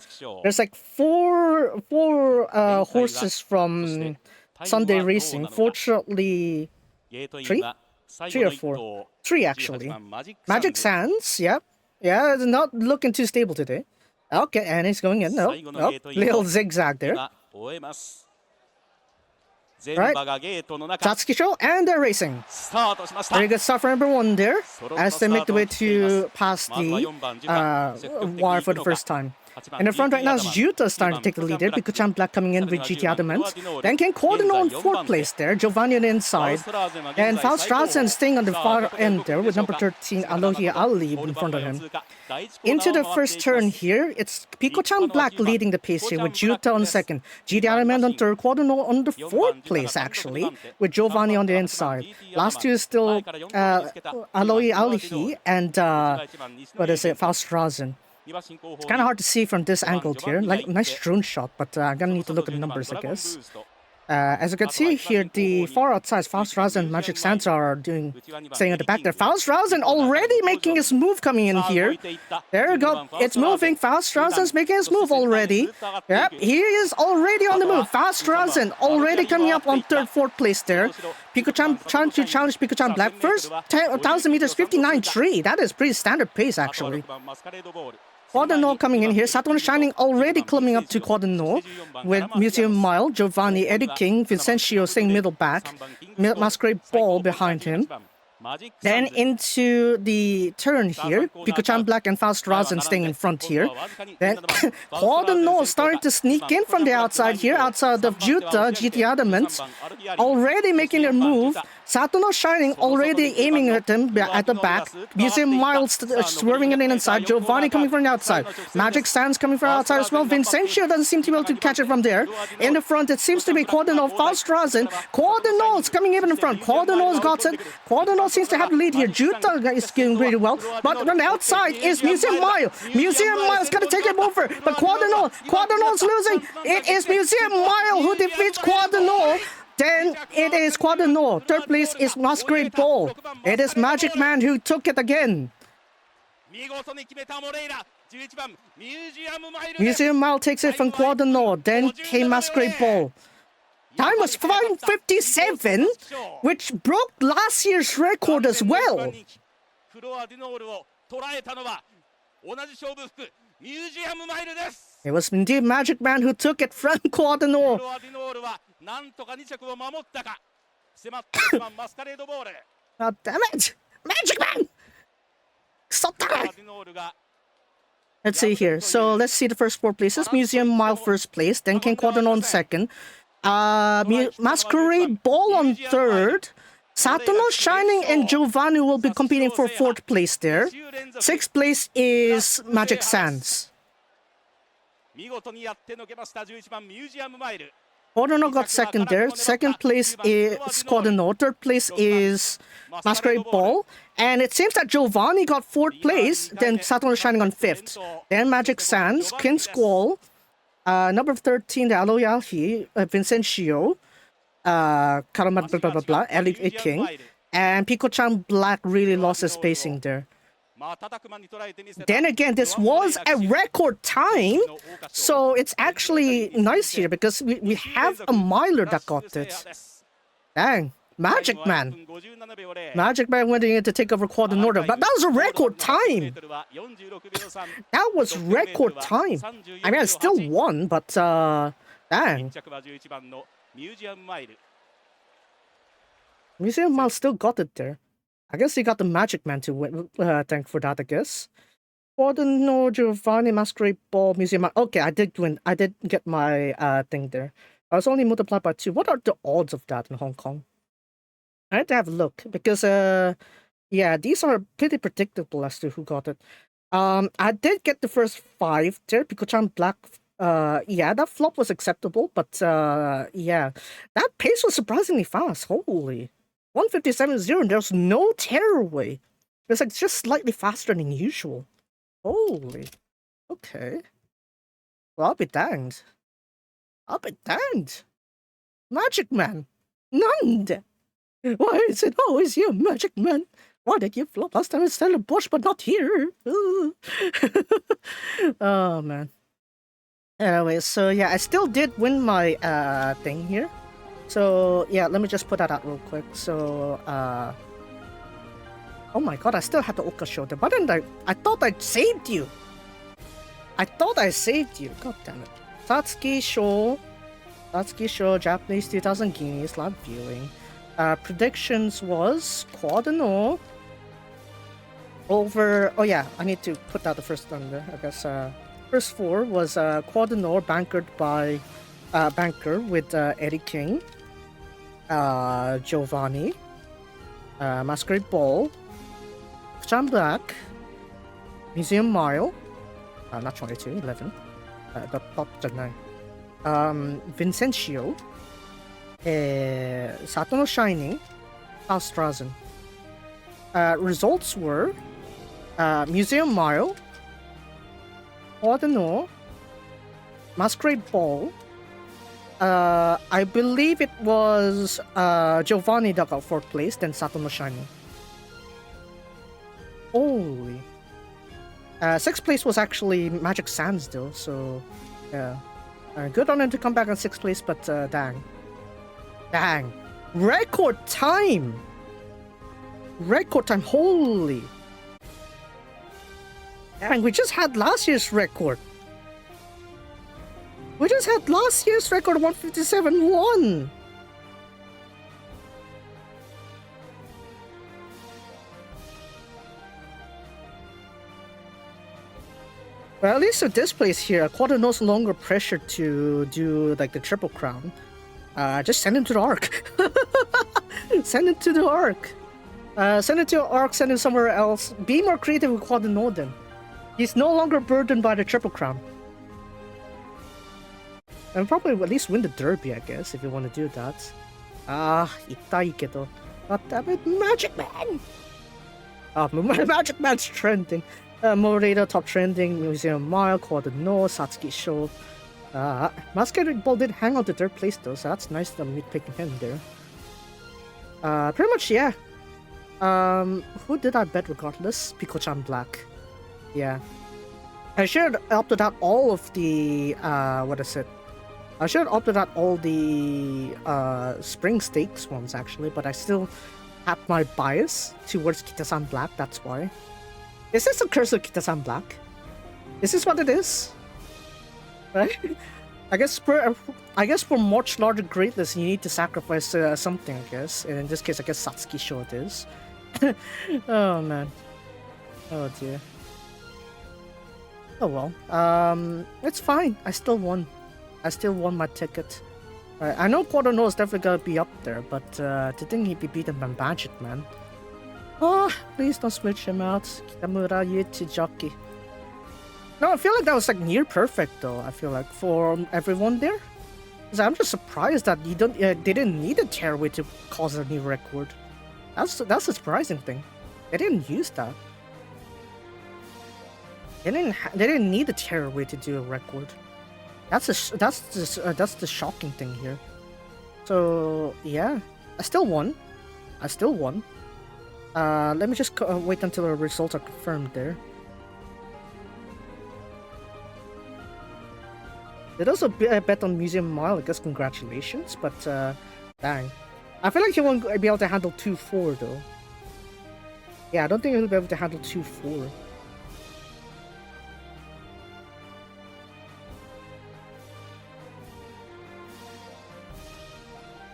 There's like four horses from Sunday Racing. Fortunately, three or four? Three, actually. Magic Sands, yep. Yeah, it's not looking too stable today. Okay, and he's going in. No, nope. Little zigzag there. Right, Satsuki-sho, and they're racing. Very good start for number 1 there, as they make the way to pass the wire for the first time. In the front right now is Yuta starting to take the lead there. Pico-chan Black coming in with GT Adamant. Then Ken Cordino in 4th place there. Giovanni on the inside. And Faust-Rasen staying on the far end there with number 13 Alohi Ali in front of him. Into the first turn here, it's Pico-chan Black leading the pace here with Yuta on 2nd. GT Adamant on 3rd. Cordino on the 4th place actually with Giovanni on the inside. Last 2 is still Alohi Ali and Faust-Rasen. It's kind of hard to see from this angle here, like nice drone shot, but I'm gonna need to look at the numbers, I guess. As you can see here, the far outside, Faust-Rasen and Magic Sands are staying at the back there. Faust-Rasen already making his move coming in here. There you go, it's moving. Faust-Rasen's making his move already. Yep, he is already on the move. Faust-Rasen already coming up on 3rd, 4th place there. Pico-chan trying to challenge Pico-chan Black. First 1,000 meters, 59.3. That is pretty standard pace actually. Cordino coming in here. Satono Shining already climbing up to Cordino with Museum Mile, Giovanni, Eddie King, Vincencio staying middle back, Masquerade Ball behind him. Then into the turn here, Pico-chan Black and Faust-Rasen staying in front here. Then Cordino starting to sneak in from the outside here, outside of Juta, GT Adamant, already making a move. Satono Shining already aiming at him at the back. Museum Miles swerving it in inside. Giovanni coming from the outside. Magic Sands coming from outside as well. Vincencio doesn't seem to be able to catch it from there. In the front, it seems to be Cordino, Faust-Rasen. Cordino's coming even in front. Cordino's got it. Cordino seems to have the lead here. Juta is doing really well. But on the outside is Museum Mile. Museum Mile's going to take him over. But Cordino's losing. It is Museum Mile who defeats Cordino. Then it is Cordino. 3rd place is Masquerade Ball. It is Magic Man who took it again. Museum Mile takes it from Cordino. Then came Masquerade Ball. Time was 5:57, which broke last year's record as well. It was indeed Magic Man who took it from Cordino. Oh, damn it! Magic Man! Stop that! Let's see here. So let's see the first 4 places. Museum Mile 1st place, then Ken Cordino on 2nd. Masquerade Ball on 3rd. Satono Shining and Giovanni will be competing for 4th place there. 6th place is Magic Sands. Cordino got 2nd there. 2nd place is Cordino. 3rd place is Masquerade Ball. And it seems that Giovanni got 4th place. Then Satono Shining on 5th. Then Magic Sands, King Squall, number 13, the Aloyahi, Vincencio, Karamat, blah, blah, blah, blah, Ellie King. And Pico-chan Black really lost his spacing there. Then again, this was a record time, so it's actually nice here because we have a miler that got it. Dang, Magic Man. Magic Man went in to take over Cordino, but that was a record time. That was record time. I mean, I still won, but dang. Museum Mile still got it there. I guess he got the Magic Man to win. Thank for that, I guess. Cordino, Giovanni, Masquerade Ball, Museum Mile. Okay, I did win. I did get my thing there. I was only multiplied by 2. What are the odds of that in Hong Kong? I had to have a look because yeah, these are pretty predictable as to who got it. I did get the first 5 there. Pico-chan Black. Yeah, that flop was acceptable, but yeah, that pace was surprisingly fast. Holy. 157.0, and there's no tearaway. It's like just slightly faster than usual. Holy. Okay. Well, I'll be danged. I'll be danged. Magic Man. None. Why is it always you, Magic Man? Why did you flop last time instead of Bush, but not here? Oh, man. Anyway, so yeah, I still did win my thing here. So yeah, let me just put that out real quick. So oh my god, I still have the Oka shoulder. But then I thought I saved you. I thought I saved you. God damn it. Satsuki-sho. Satsuki-sho, Japanese 2000 guineas, live viewing. Predictions was quad and all. Over. Oh yeah, I need to put out the first one there. I guess. First four was quad and all, bankered by banker with Eddie King, Giovanni, Masquerade Ball, John Black, Museum Mile, not 22, 11, but top 9. Vincencio, Satono Shining, House Strazen. Results were Museum Mile, Ordino, Masquerade Ball. I believe it was Giovanni that got 4th place, then Satono Shining. Holy. 6th place was actually Magic Sands though, so yeah. Good on him to come back on 6th place, but dang. Dang. Record time! Record time, holy! Dang, we just had last year's record. We just had last year's record 157.1! Well, at least with this place here, Quad no longer pressured to do like the triple crown. Just send him to the Ark. Send him to the Ark. Send him to the Ark, send him somewhere else. Be more creative with Quad no then. He's no longer burdened by the triple crown. And probably at least win the Derby, I guess, if you want to do that. Itai kedo. God damn it, Magic Man! Magic Man's trending. Morita top trending, Museum Mile, Quad no, Satsuki-sho. Masquerade Ball did hang out to 3rd place though, so that's nice to me picking him there. Pretty much, yeah. Who did I bet regardless? Pico-chan Black. Yeah. I should have opted out all of the, what is it? I should have opted out all the spring stakes ones actually, but I still have my bias towards Kita-san Black, that's why. Is this a curse of Kita-san Black? Is this what it is? Right? I guess for much larger greatness, you need to sacrifice something, I guess. And in this case, I guess Satsuki-sho it is. Oh man. Oh dear. Oh well. It's fine. I still won. I still won my ticket. I know Quaderno is definitely gonna be up there, but to think he'd be beaten by Magic Man. Oh, please don't switch him out. Kitamura Yuichi Jockey. No, I feel like that was like near perfect though. I feel like for everyone there. Cause I'm just surprised that they didn't need a tearaway to cause a new record. That's a surprising thing. They didn't use that. They didn't need a tearaway to do a record. That's the shocking thing here. So yeah, I still won. Let me just wait until the results are confirmed there. Did also bet on Museum Mile, I guess congratulations, but dang. I feel like he won't be able to handle 2-4 though. Yeah, I don't think he'll be able to handle 2-4.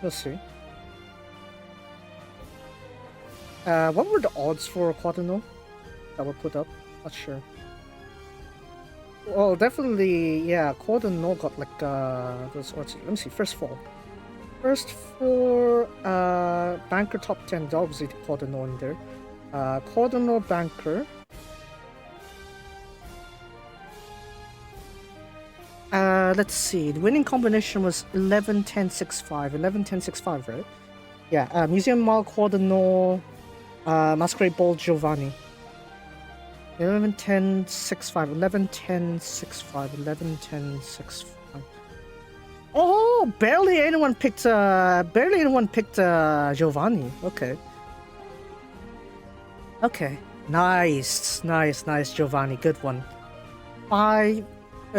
We'll see. What were the odds for Quaterno that were put up? Not sure. Well, definitely, yeah, Quaterno got like, let me see, first four. First four, Banker top 10, obviously Quaterno in there. Quaterno Banker. Let's see, the winning combination was 11-10-6-5. 11-10-6-5, right? Yeah, Museum Mall, Quaderno, Masquerade Ball, Giovanni. 11-10-6-5. 11-10-6-5. 11-10-6-5. Oh, barely anyone picked Giovanni. Okay. Okay. Nice, Giovanni. Good one.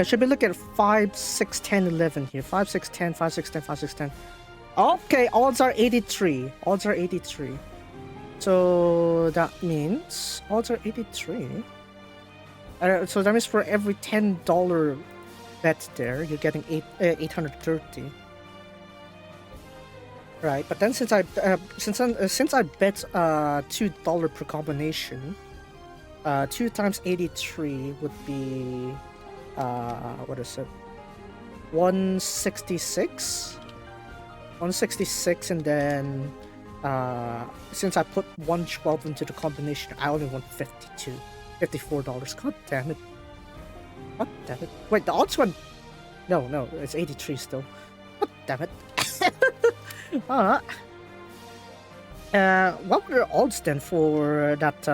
Should we look at 5, 6, 10, 11 here? 5, 6, 10, 5, 6, 10, 5, 6, 10. Okay, odds are 83. So that means odds are 83. So that means for every $10 bet there, you're getting 830. Right, but then since I bet $2 per combination, 2 times 83 would be what is it? 166. 166, and then since I put 112 into the combination, I only won $54. God damn it! God damn it! Wait, the odds went. No, it's 83 still. God damn it! Alright. What were the odds then for that?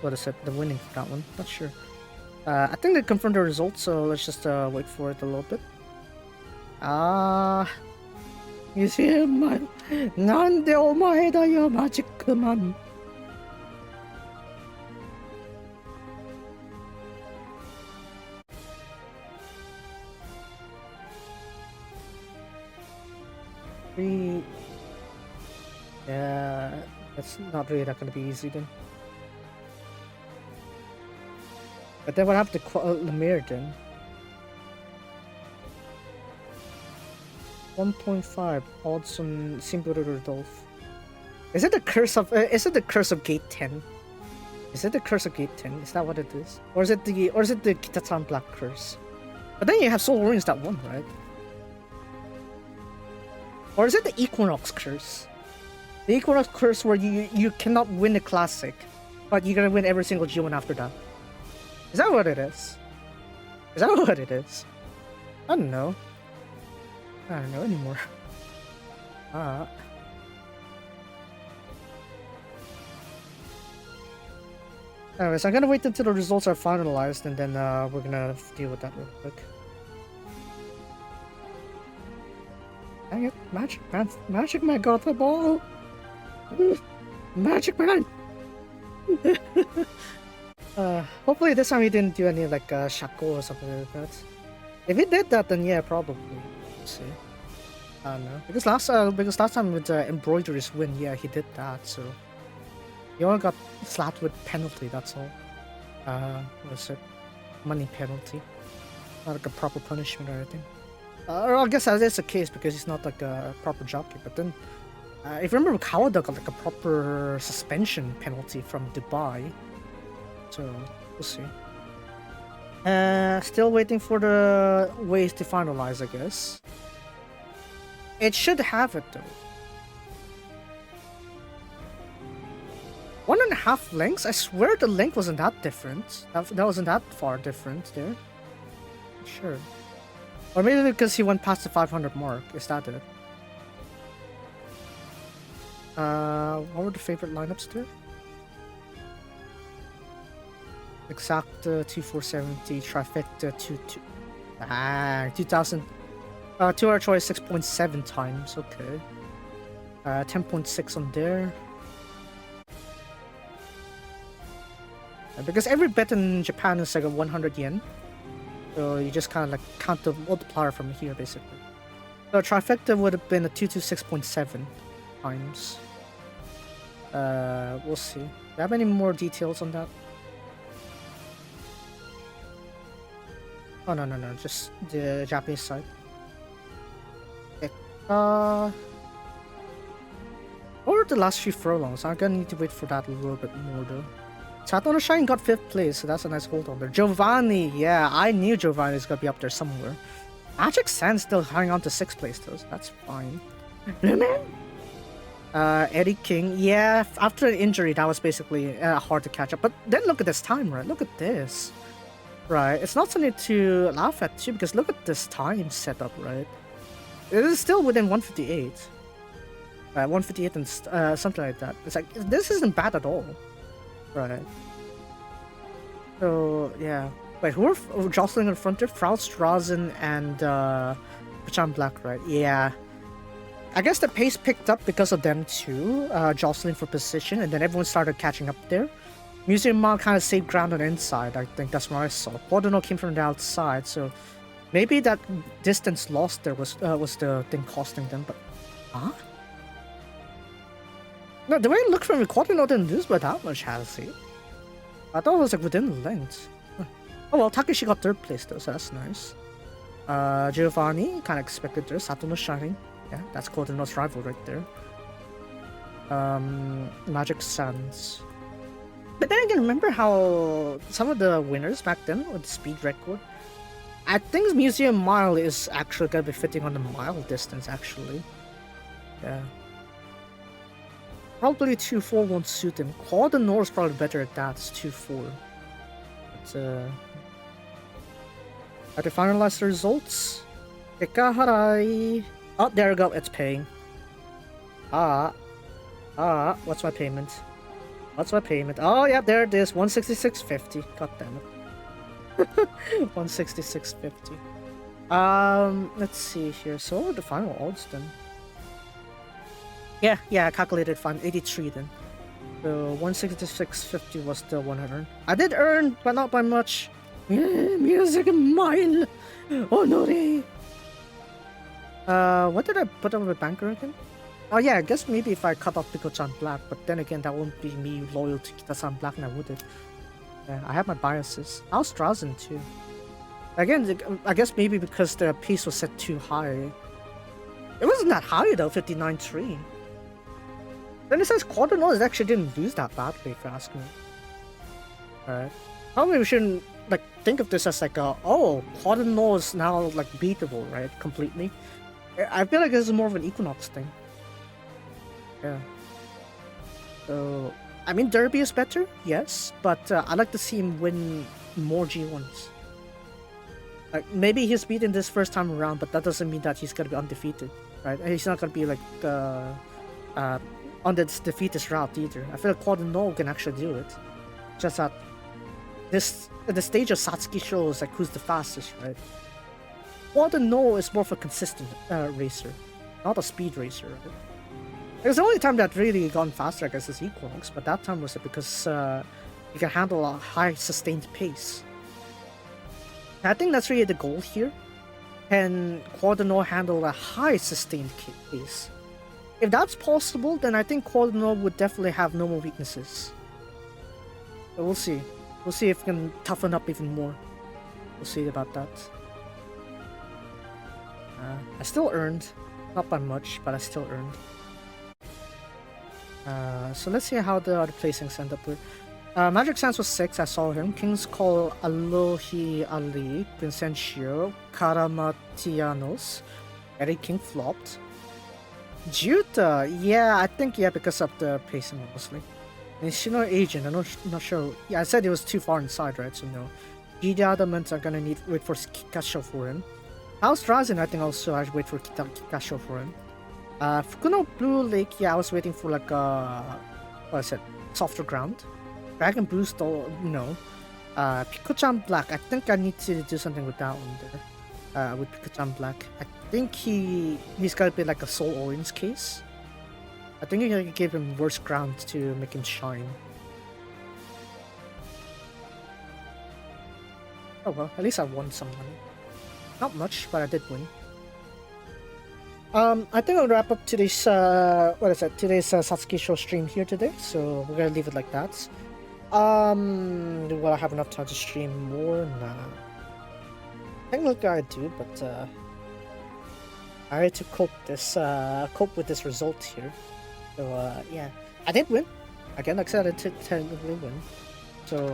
What is it? The winning for that one? Not sure. I think they confirmed the results, so let's just wait for it a little bit. You see, man. なんでお前だよ、マジックマン。Yeah, that's not really that gonna be easy then. But then we'll have to Lemire then. 1.5 odds on Simburu Rudolph. Is it the curse of Gate 10? Is it the curse of Gate 10? Is that what it is? Or is it the Kitatan Black curse? But then you have Soul Warriors that one, right? Or is it the Equinox curse? The Equinox curse where you cannot win the classic, but you're gonna win every single G1 after that. Is that what it is? Is that what it is? I don't know. I don't know anymore. Anyways, I'm gonna wait until the results are finalized, and then we're gonna deal with that real quick. Dang it, Magic Man got the ball! Magic Man! Hopefully this time he didn't do any like Shako or something like that. If he did that, then yeah, probably. Let's see. I don't know. Because last time with Embroidery's win, yeah, he did that, so he only got slapped with penalty, that's all. What's it? Money penalty. Not like a proper punishment or anything. Or I guess that is the case because he's not like a proper jockey, but then if you remember, Kawada got like a proper suspension penalty from Dubai. So, we'll see. Still waiting for the ways to finalize, I guess. It should have it though. 1.5 lengths? I swear the length wasn't that different. That wasn't that far different there. Sure. Or maybe because he went past the 500 mark. Is that it? What were the favorite lineups there? Exact 2470, trifecta 2000. 2 choice 6.7 times. Okay. 10.6 on there. Because every bet in Japan is like a 100 yen. So you just kind of like count the multiplier from here, basically. So trifecta would have been a 226.7 times. We'll see. Do you have any more details on that? Oh, no, just the Japanese side. Okay. What were the last few furlongs? I'm gonna need to wait for that a little bit more though. Sato no Shine got 5th place, so that's a nice hold on there. Giovanni, yeah, I knew Giovanni's gonna be up there somewhere. Magic Sand still hanging on to 6th place though, so that's fine. Eddie King, yeah, after an injury that was basically hard to catch up. But then look at this time, right? Look at this. Right, it's not something to laugh at too, because look at this time setup, right? It is still within 158. 158 and something like that. It's like, this isn't bad at all. Right. So, yeah. Wait, who are jostling in front there? Faust, Razen, and Pachan Black, right? Yeah. I guess the pace picked up because of them too, jostling for position, and then everyone started catching up there. Museum Mall kind of saved ground on the inside, I think that's what I saw. Quadrano came from the outside, so maybe that distance lost there was the thing costing them, but... Huh? No, the way it looked from the Quadrano didn't lose by that much, has he? I thought it was like within the length. Oh well, Takeshi got third place though, so that's nice. Giovanni, kind of expected there. Sato no Shining. Yeah, that's Kodono's rival right there. Magic Sands. But then again, remember how some of the winners back then with the speed record? I think Museum Mile is actually gonna be fitting on the mile distance, actually. Yeah. Probably 2-4 won't suit him. Kodono is probably better at that, it's 2-4. But, to finalize the results. Ikaharai. Oh, there we go, it's paying. What's my payment? What's my payment? Oh, yeah, there it is. 166.50. God damn it. 166.50. Let's see here. So what are the final odds then? Yeah, I calculated fine. 83 then. So 166.50 was the 100. I did earn, but not by much. Music mile. Oh no, what did I put on my banker again? Oh yeah, I guess maybe if I cut off Pico-chan Black, but then again, that won't be me loyal to Kita-san Black, and I wouldn't. Yeah, I have my biases. How's Drazen too? Again, I guess maybe because the pace was set too high. It wasn't that high though, 59.3. Then it says Kodono actually didn't lose that badly, if you ask me. Alright. Probably we shouldn't like think of this as like Kodono is now like beatable, right? Completely. I feel like this is more of an Equinox thing. Yeah. So, I mean, Derby is better, yes, but I'd like to see him win more G1s. Like, maybe he's beaten this first time around, but that doesn't mean that he's gonna be undefeated, right? And he's not gonna be like on the defeatist route either. I feel like Kodono can actually do it. Just that the stage of Satsuki-sho is like who's the fastest, right? Kodono is more of a consistent racer, not a speed racer, right? It's the only time that really gone faster, I guess, is Equinox, but that time was because you can handle a high sustained pace. I think that's really the goal here. Can Kodono handle a high sustained pace? If that's possible, then I think Kodono would definitely have no more weaknesses. But we'll see. We'll see if we can toughen up even more. We'll see about that. I still earned. Not by much, but I still earned. So let's see how the other placings end up with. Magic Sands was 6, I saw him. King's Call, Alohi Ali, Vincencio, Karamatianos, Eric King flopped. Juta, yeah, I think because of the pacing mostly. Nishino Agent, I'm not sure. Yeah, I said it was too far inside, right? So no. Gidi Adamant are gonna wait for Kikasho for him. House Drazen, I think also I should wait for Kikasho for him. Fukuno Blue Lake, yeah, I was waiting for like what is it? Softer ground. Dragon Blue Stole, no. Pico-chan Black, I think I need to do something with that one there. With Pico-chan Black. I think he's gotta be like a Soul Orange case. I think you can give him worse ground to make him shine. Oh well, at least I won some money. Not much, but I did win. I think I'll wrap up today's today's Satsuki-sho stream here today, so we're gonna leave it like that. Will I have enough time to stream more? Nah. Technically I do, but I had to cope with this result here. So yeah, I did win. Again, like I said, I did technically win. So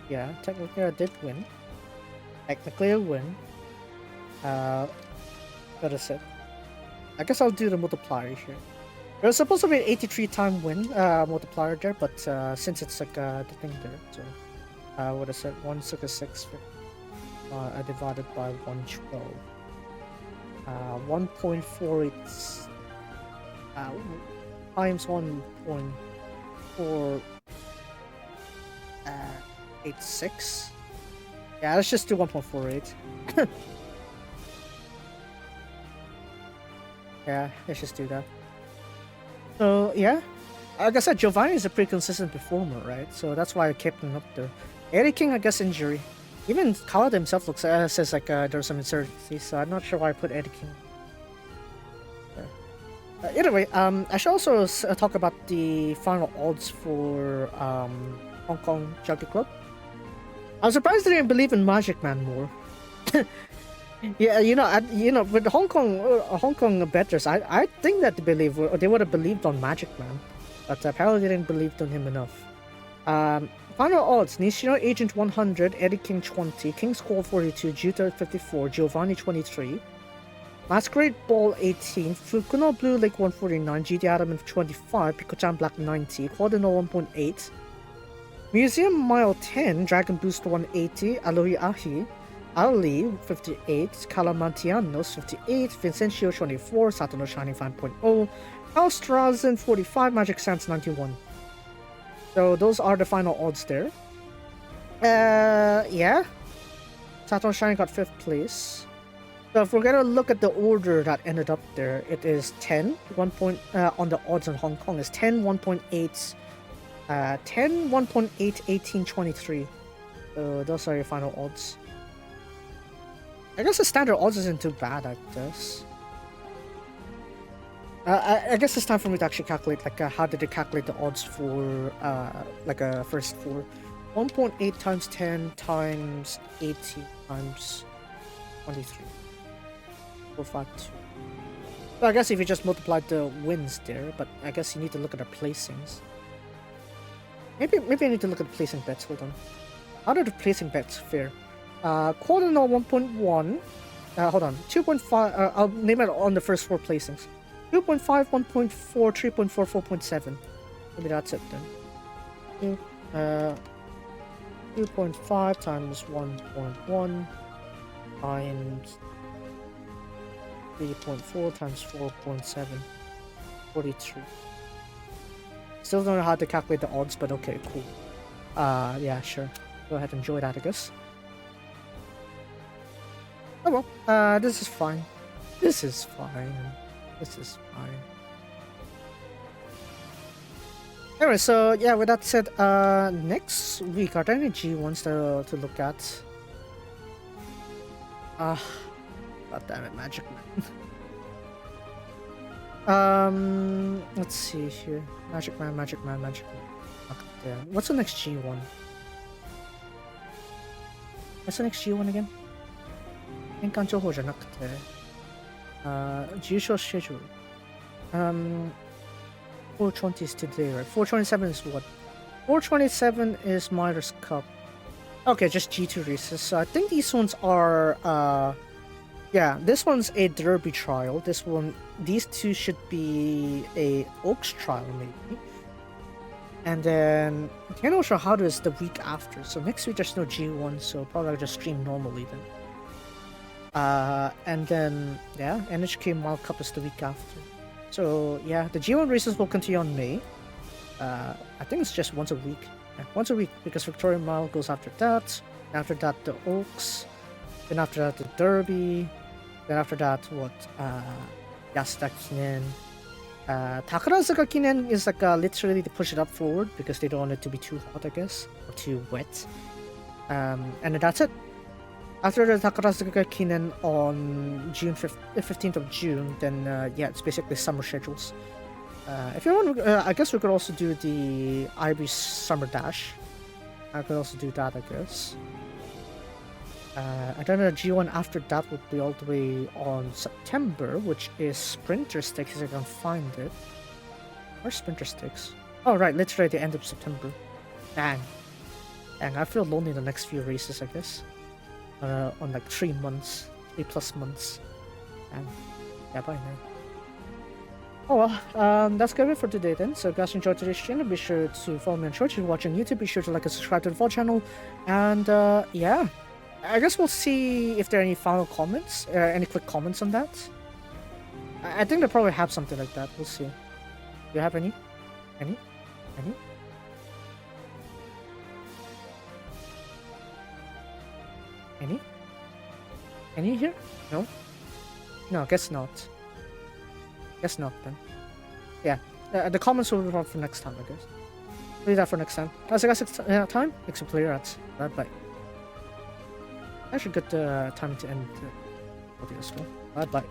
yeah, technically I did win. Technically I win. What is it? I guess I'll do the multiplier here. It was supposed to be an 83 time win multiplier there, but since it's like the thing there, so what is it? 166 divided by 112. 1.48 times 1.486. Yeah, let's just do 1.48. Yeah, let's just do that. So yeah, like I said, Giovanni is a pretty consistent performer, right? So that's why I kept him up there. Eddie King, I guess, injury. Even Kawada himself looks says like there's some uncertainty, so I'm not sure why I put Eddie King. Anyway, I should also talk about the final odds for Hong Kong Jockey Club. I'm surprised they didn't believe in Magic Man more. Yeah, with Hong Kong bettors, I think that they would have believed on Magic Man, but apparently they didn't believe on him enough. Final odds: Nishino Agent 100, Eddie King 20, King's Call 42, Juta 54, Giovanni 23, Masquerade Ball 18, Fukuno Blue Lake 149, GD Adamant 25, Piko-chan Black 90, Quadino 1.8, Museum Mile 10, Dragon Boost 180, Alohi Ahi, Ali 58, Calamantianos 58, Vincencio 24, Satono Shining 5.0, Alstrazen 45, Magic Sands 91. So those are the final odds there. Yeah. Satono Shining got 5th place. So if we're gonna look at the order that ended up there, it is 10, 1 point, on the odds in Hong Kong is 10, 1.8, 10, 1.8, 18, 23. So those are your final odds. I guess the standard odds isn't too bad, I guess. I guess it's time for me to actually calculate, like, how did it calculate the odds for, like, a first four. 1.8 times 10 times 80 times 23. 452. So I guess if you just multiplied the wins there, but I guess you need to look at the placings. Maybe I need to look at the placing bets. Hold on. How do the placing bets fare? Quadrinal 1.1. Hold on. 2.5. I'll name it on the first 4 placings. 2.5, 1.4, 3.4, 4.7. Maybe that's it then. 2.5 times 1.1 times 3.4 times 4.7. 43. Still don't know how to calculate the odds, but okay, cool. Yeah, sure. Go ahead and enjoy that, I guess. Oh well, this is fine. This is fine. This is fine. Anyway, so yeah, with that said, next week, are there any G1s to look at? God damn it, Magic Man. Let's see here. Magic Man. Okay, what's the next G1? What's the next G1 again? 年間情報じゃなくて、重賞 schedule. 420 is today, right? 427 is what? 427 is Myers Cup. Okay, just G2 races. So I think these ones are, yeah, this one's a Derby trial. These two should be a Oaks trial, maybe. And then, I'm not sure how it is the week after. So next week there's no G1, so probably I'll just stream normally then. And then, yeah, NHK Mile Cup is the week after. So, yeah, the G1 races will continue on May. I think it's just once a week. Yeah, once a week, because Victoria Mile goes after that. After that, the Oaks. Then after that, the Derby. Then after that, what? Yasuda Kinen. Takarazuka Kinen is like literally to push it up forward because they don't want it to be too hot, I guess, or too wet. And then that's it. After the Takarazuka Kinen on June 15th of June, then yeah, it's basically summer schedules. If you want, I guess we could also do the IB Summer Dash. I could also do that, I guess. And then the G1 after that would be all the way on September, which is Sprinter Sticks, if I can find it. Where's Sprinter Sticks? Oh, right, literally at the end of September. Dang, I feel lonely the next few races, I guess. On like 3 months, 3+ months. And yeah, bye now. Oh well, that's good for today then. So if you guys enjoyed today's stream, be sure to follow me on Twitch. If you're watching YouTube, be sure to like and subscribe to the VOD channel. And yeah, I guess we'll see if there are any final comments, any quick comments on that. I think they probably have something like that. We'll see. Do you have any? Any? Any here? No? No, guess not. Guess not then. Yeah, the comments will be for next time, I guess. Leave that for next time. As I guess it's time, it's a player at. Bye. Actually, good time to end the video as well. Bye.